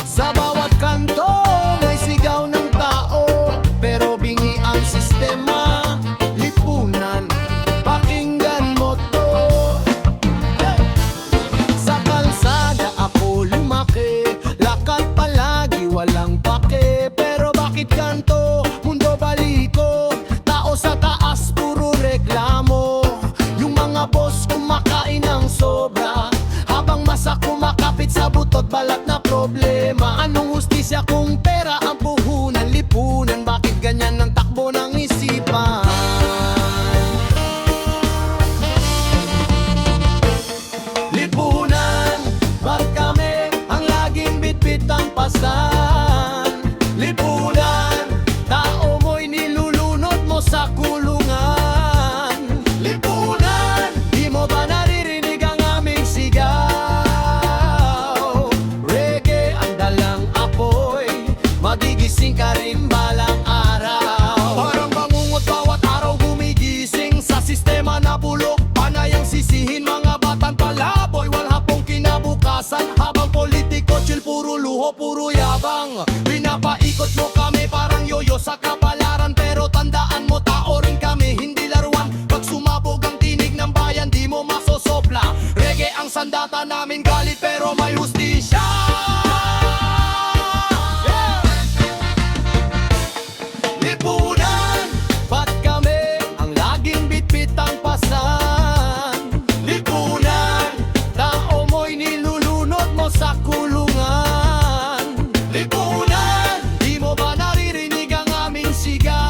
Sa bawat kanto may sigaw ng tao, pero bingi ang sistema. Lipunan, pakinggan mo to. Sa kalsada ako lumaki, lakad palagi walang pake. Pero bakit ganto? Mundo baliko, tao sa taas puro reklamo. Yung mga boss kumakain ng sobra, habang masa kumakapit sa butot balat na problema. Anong hustisya kung pera ang puhunan? Lipunan, bakit ganyan ang takbo ng isipan? Lipunan, ba't kami ang laging bitbit ang pasan? Lipunan, tao mo'y nilulunod mo sa kulungan. Lipunan, di mo ba naririnig ang aming sigaw? Reggae ang dalang apoy, magigising ka rin balang araw. Parang bangungot bawat araw gumigising sa sistema na bulok. Panay ang sisihin mga batang palaboy, wala pong kinabukasan. Habang politiko chill, puro luho, puro yabang. Pinapaikot mo kami parang yoyo sa kapalaran. Pero tandaan mo, tao rin kami, hindi laruan. Pag sumabog ang tinig ng bayan, di mo masosopla. Reggae ang sandata namin, galit pero may hustisya. Lipunan, ba't kami ang laging bitbit ang pasan? Lipunan, tao mo'y nilulunod mo sa kulungan. Lipunan, di mo ba naririnig ang aming sigaw?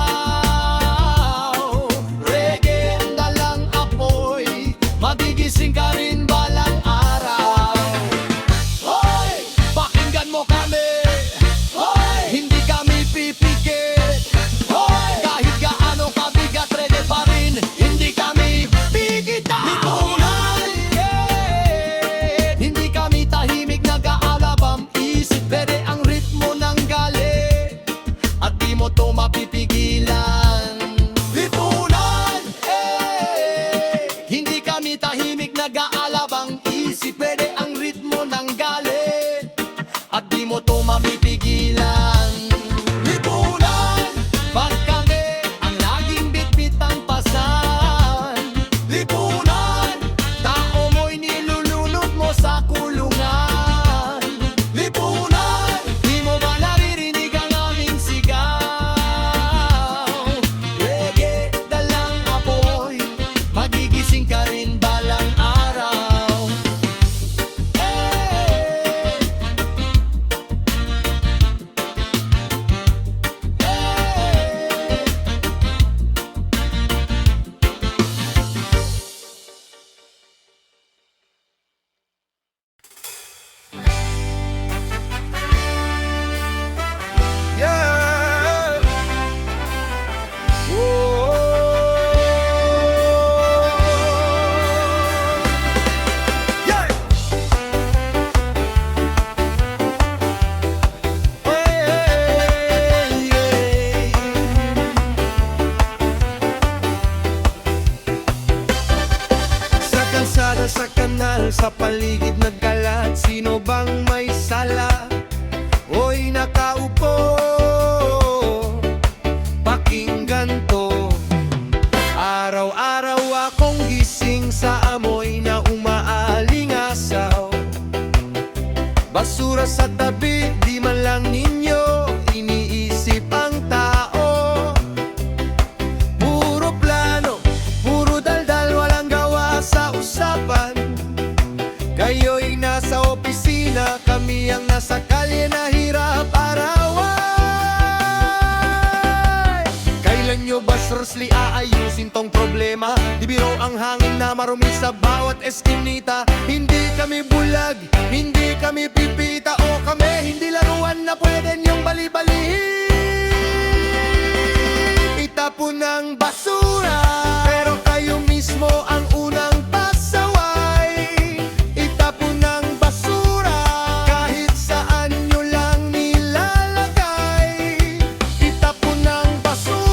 Reggae ang dalang apoy, magigising ka rin balang araw. Hoy, pakinggan mo kami. Hoy, hindi kami pipikit. Hoy, kahit gaano kabigat, ready pa rin, hindi kami pigitan. Lipunan, yeah. Hindi kami tahimik, nag-aalabang isip. Pwede ang ritmo ng galit, at di mo to mapipigilan. Lipunan, eh. Hindi kami tahimik, nag-aalabang isip. Pwede ang ritmo ng galit, at di mo to mapipigilan. Lipunan, ba't kami ang laging bitbit ang pasan? Lipunan, tao mo'y nilulunod mo sa kulungan. Lipunan, di mo ba naririnig ang aming sigaw? Reggae, dalang apoy, magigising ka rin balang araw. Hey! Yeah. Yeah. Sa kalsada, sa kanal, sa paligid nagkalat, sino bang may sala? Oy, nakaupo, pakinggan to. Araw-araw akong gising sa amoy na umaalingasaw. Basura sa tabi, di man lang ninyo iniisip ang tao. Puro plano, puro daldal, walang gawa sa usapan. Kayo'y nasa opisina, kami ang nasa kalye na hirap arawan. Kailan nyo ba seriously aayusin tong problema? Di biro ang hangin na marumi sa bawat eskinita. Hindi kami bulag, hindi kami pipita, o kami hindi laruan na pwede nyong bali-balihin. Itapon ng basura, pero kayo mismo ang unang pasaway. Itapon ng basura, kahit saan nyo lang nilalagay. Itapon ng basura.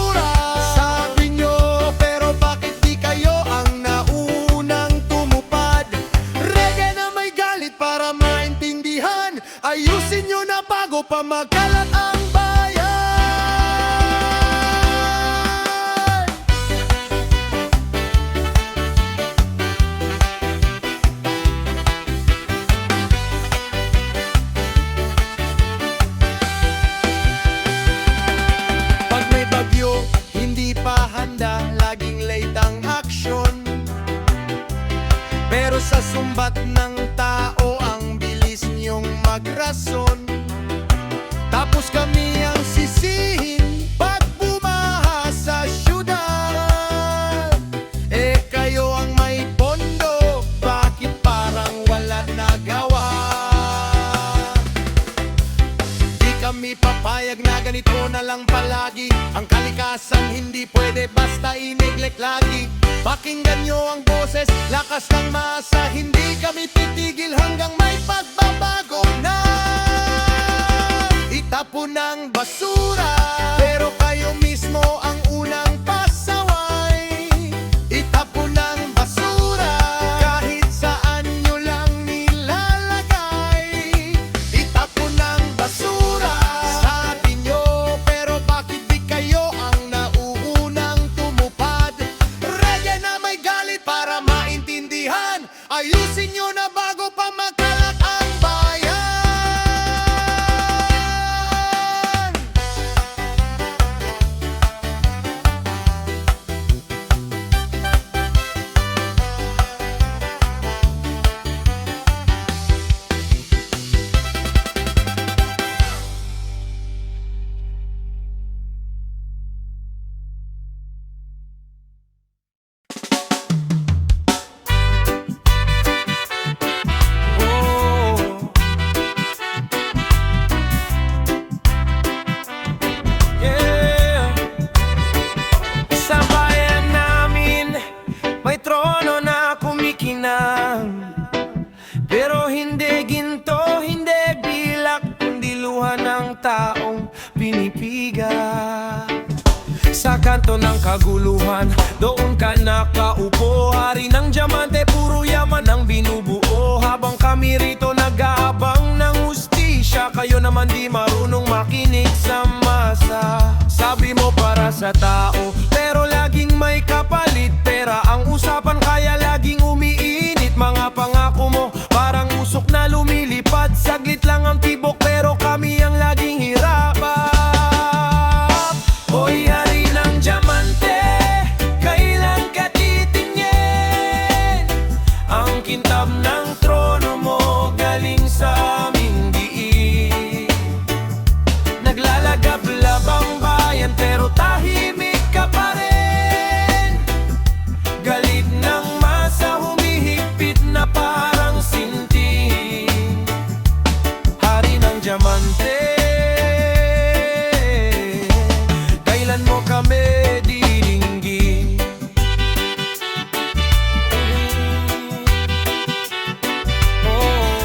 bawat ng tao ang bilis niyong magrason. Tapos kami ang sisihin pag bumaha sa syudad. Eh kayo ang may pondo, bakit parang wala nagawa? Di kami papayag na ganito na lang palagi. Ang kalikasan hindi pwede basta ineglect lagi. Pakinggan nyo ang boses, lakas ng masa. Hindi kami titigil hanggang may pagbabago na. Itapon ng basura, pero kayo mismo ang unang pasaway. Itapon ng basura, kahit saan nyo lang nilalagay. Itapon ng basura, sabi nyo, pero bakit di kayo ang nauunang tumupad? Reggae na may galit para maintindihan. Ayusin nyo na bago pa magkalat ang bayan. Pero hindi ginto, hindi bilak, kundi luha ng taong pinipiga. Sa kanto ng kaguluhan, doon ka nakaupo. Hari ng diamante, puro yaman ang binubuo. Habang kami rito nag-aabang ng hustisya, kayo naman di marunong makinig sa masa. Sabi mo para sa tao, pero laging may kapalit. Pera ang usapan kaya laging umiinit. Mga pangako mo parang usok na lumilipad. Saglit lang ang tibok pero kami ang laging hirapan. Hoy hari ng diamante, kailan ka titingin? Ang kintab ng trono mo galing sa aming diin. Naglalagab-lab ang bayan pero tahimik ka pa rin. Galit ng masa, humihigpit na parang sinting. Hari ng diamante, kailan mo kami didinggin? Oh.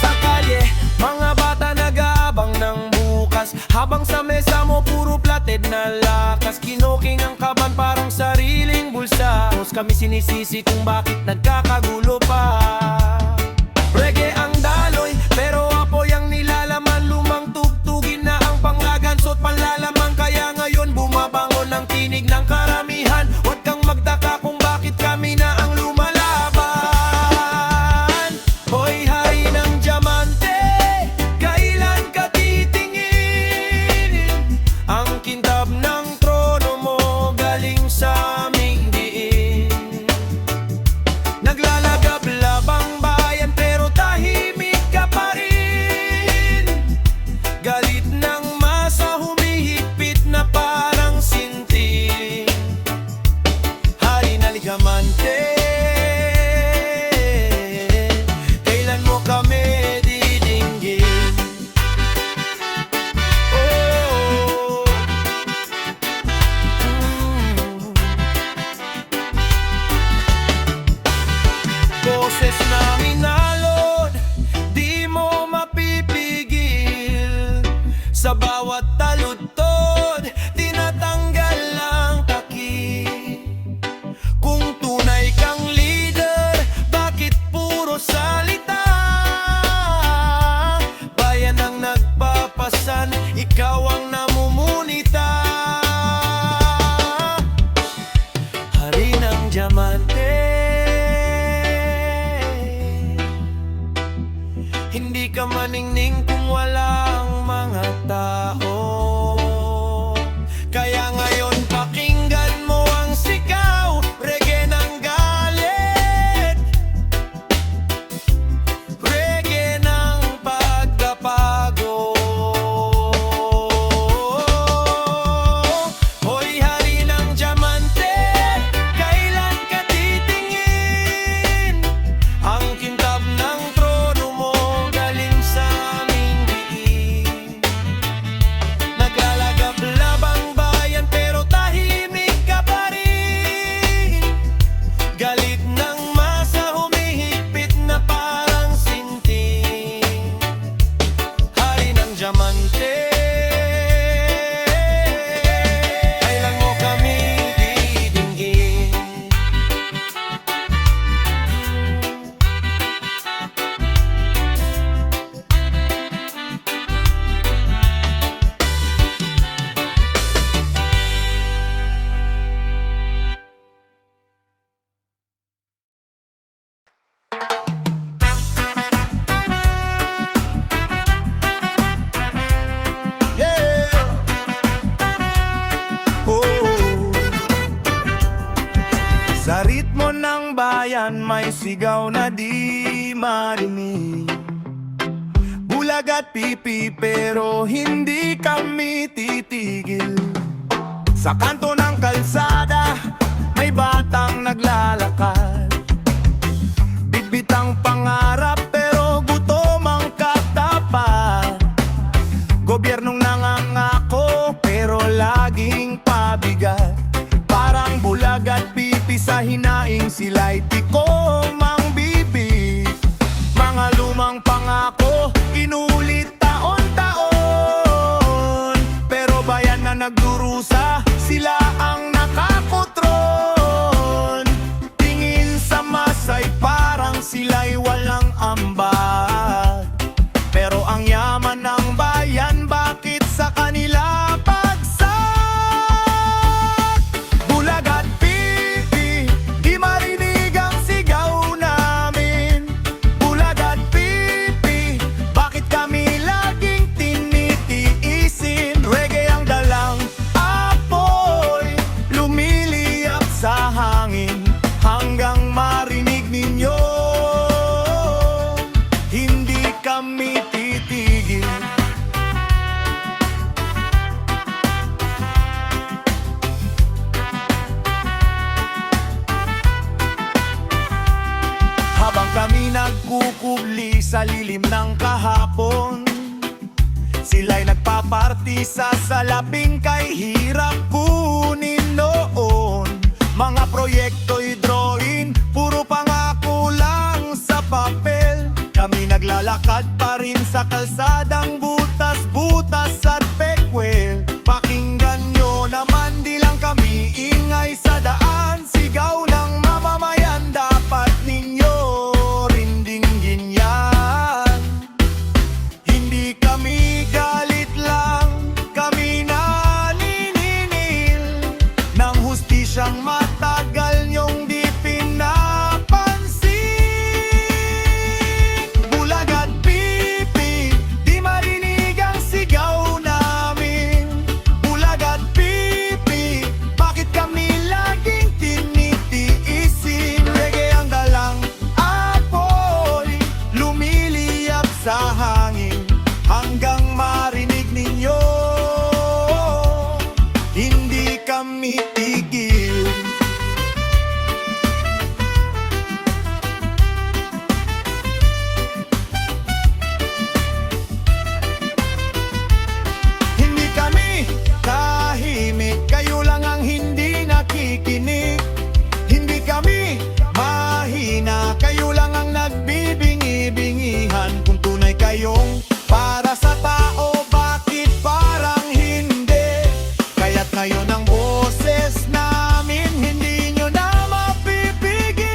Sa kalye, mga bata nag-aabang ng bukas. Habang sa mesa mo puro plated na lakas. Kinoking ang kaban parang sariling bulsa. Tapos kami sinisisi kung bakit nagkakagulo pa. Reggae ang daloy, pero apoy ang nilalaman. Lumang tugtugin na ang panglaganso't panlalaman. Kaya ngayon bumabangon ang tinig ng karamihan. Huwag kang magtaka kung bakit kami na ang lumalaban. Hoy hari ng diamante, kailan ka titingin? Ang kintab ng trono mo galing sa aming diin. Naglalagab-lab ang bayan pero tahimik ka pa rin. Galit ng masa, humihigpit na parang sinting. Hari na diamante, kailan mo kami didinggin? Oh. Boses na minalod, di mo mapipigil. Sa bawat taludtod, tinatanggal ang takip. Kung tunay kang leader, bakit puro salita? Bayan ang nagpapasan, ikaw ang namumunita. Hari ng diamante, hindi ka maningning kung walang mga tao. Kaya ngayon pakinggan mo ang may sigaw na di marinig. Bulag at pipi pero hindi kami titigil. Sa kanto ng kalsada may batang naglalakad. Bitbit ang pangarap pero gutom ang katapat. Gobyernong nangangako pero laging pabigat. Parang bulag at pipi sa hinaing sila'y tikom ang bibig. Mga lumang pangako inulit taon-taon, pero bayan na nagdurusa, sila ang nakakotron. Tingin sa masay parang sila'y walang ambag. Pero ang yaman ng bayan, bakit sa kanila bagsak? Bulag at pipi, di marinig ang sigaw namin. Bulag at pipi, bakit kami laging tinitiisin? Reggae ang dalang apoy, lumiliyap sa hangin. Hanggang marinig ninyo, hindi kami titigil. Habang kami nagkukubli sa lilim ng kahapon, sila'y nagpaparty sa salaping kay hirap kunin noon. Mga proyekto'y drawing, puro pangako lang sa papel. Kami naglalakad pa rin sa kalsadang butas-butas at pekwel. Pakinggan nyo naman, di lang kami ingay sa daan. Sigaw ng mamamayan, dapat ninyo rin dinggin yan. Hindi kami galit lang, kami naniningil ng hustisyang matagal nyong di pinapansin. Bulag at pipi, di marinig ang sigaw namin. Bulag at pipi, bakit kami laging tinitiisin? Reggae ang dalang apoy, lumiliyap sa hangin. Hanggang marinig ninyo, hindi kami tigil. Hindi kami tahimik, kayo lang ang hindi nakikinig. Hindi kami mahina, kayo lang ang nagbibingi-bingihan. Kung tunay kayong para sa tao, bakit parang hindi? Kaya't ngayon ang boses namin, hindi nyo na mapipigil.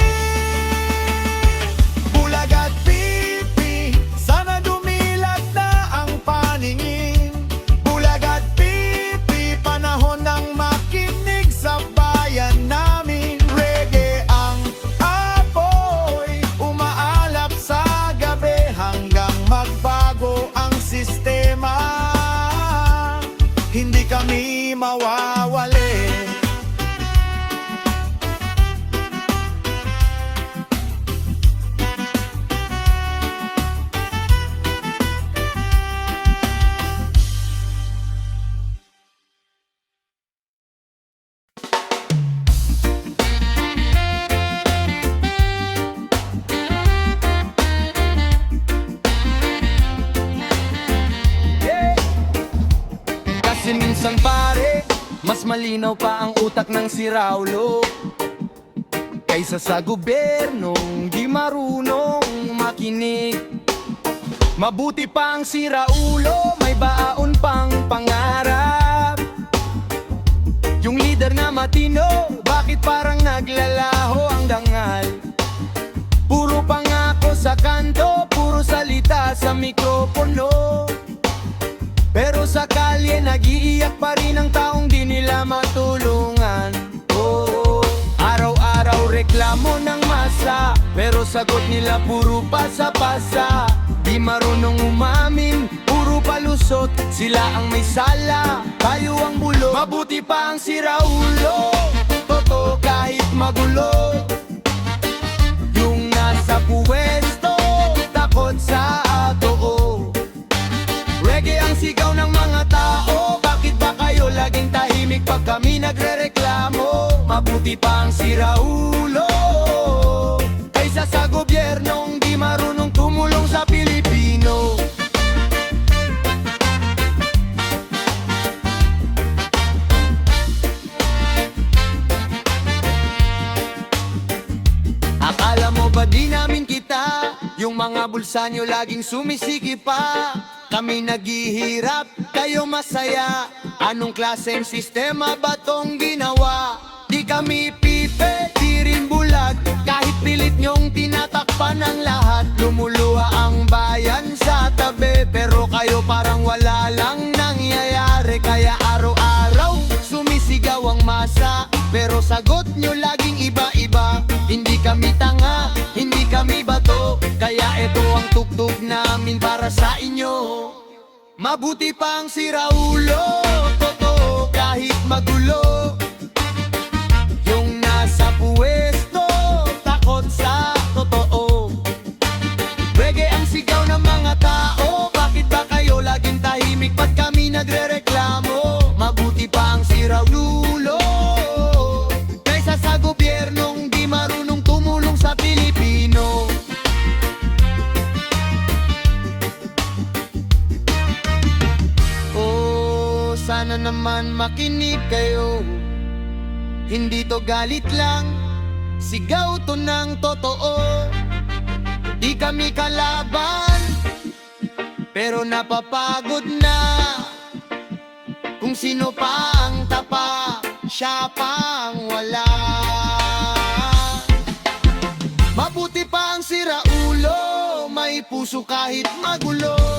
Bulag at pipi, sana dumilat na ang paningin. Bulag at pipi, panahon ng makinig sa bayan namin. Reggae ang apoy, umaalap sa gabi hanggang magbago ang sistema. Hindi kami mawawali. Kasi minsan pare, mas malinaw pa ang utak ng si Raulo kaysa sa gobyernong di marunong makinig. Mabuti pa ang si Raulo, may baon pang pangarap. Yung leader na matino, bakit parang naglalaho ang dangal? Puro pangako sa kanto, puro salita sa mikropono. Pero sa kalye nag-iiyak pa rin ang taong di nila matulungan. Oh, araw-araw reklamo ng masa, pero sagot nila puro pasa-pasa. Di marunong umamin, puro palusot, sila ang may sala, tayo ang bulok. Mabuti pa ang si Raulo, totoo kahit magulo. Yung puwesto, takot sa too. Reggae ang sigaw ng mga tao. Bakit ba kayo laging tahimik pag kami nagrereklamo? Mabuti pa ang siraulo kaysa sa gobyernong di marunong tumulong sa Pilipino. Akala mo ba di namin kita? Yung mga bulsa nyo laging sumisiki pa. Kami naghihirap, kayo masaya. Anong klaseng sistema ba tong ginawa? Di kami pipe, di rin bulag. Kahit pilit nyong tinatakpan ang lahat. Lumuluha ang bayan sa tabi, pero kayo parang wala lang nangyayari. Kaya araw-araw sumisigaw ang masa, pero sagot nyo laging iba-iba. Hindi kami tanga, hindi kami bato, kaya ito ang tugtog namin para sa inyo. Mabuti pang siraulo, totoo kahit magulo. Yung nasa puwesto, takot sa totoo. Reggae ang sigaw ng mga tao. Bakit ba kayo laging tahimik pag kami nagrereklamo? Mabuti pa ang siraulo kaysa sa gobyernong di marunong tumulong sa Pilipino. Oh, sana naman makinig kayo. Hindi to galit lang, sigaw to ng totoo. Di kami kalaban, pero napapagod na. Kung sino pa ang tapa, siya pa ang wala. Mabuti pa ang siraulo, may puso kahit magulo.